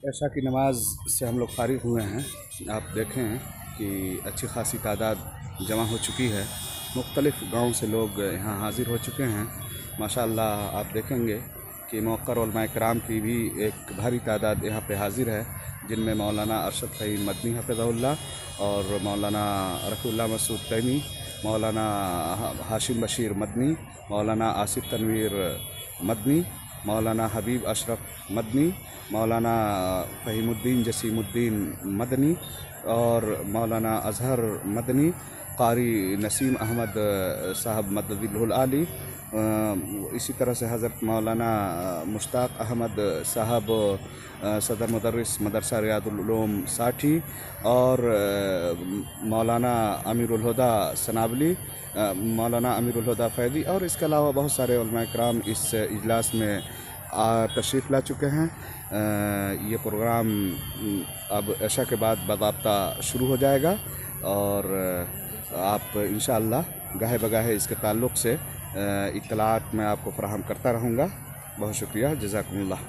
عشاء کی نماز سے ہم لوگ فارغ ہوئے ہیں۔ آپ دیکھیں کہ اچھی خاصی تعداد جمع ہو چکی ہے، مختلف گاؤں سے لوگ یہاں حاضر ہو چکے ہیں۔ ماشاءاللہ آپ دیکھیں گے کہ موقر علماء کرام کی بھی ایک بھاری تعداد یہاں پہ حاضر ہے، جن میں مولانا ارشد فہیم مدنی حفظہ اللہ اور مولانا رفیع اللہ مسعود تیمی، مولانا ہاشم بشیر مدنی، مولانا آصف تنویر مدنی، مولانا حبیب اشرف مدنی، مولانا فہیم الدین جسیم الدین مدنی اور مولانا اظہر مدنی، قاری نسیم احمد صاحب مدد العالی، اسی طرح سے حضرت مولانا مشتاق احمد صاحب صدر مدرس مدرسہ ریاض العلوم ساٹھی، اور مولانا امیر الہدیٰ سنابلی، مولانا امیر الہدیٰ فیضی، اور اس کے علاوہ بہت سارے علماء کرام اس اجلاس میں تشریف لا چکے ہیں۔ یہ پروگرام اب عشاء کے بعد باضابطہ شروع ہو جائے گا، اور آپ انشاءاللہ گاہے بگاہے اس کے تعلق سے اطلاعات میں آپ کو فراہم کرتا رہوں گا۔ بہت شکریہ، جزاکم اللہ۔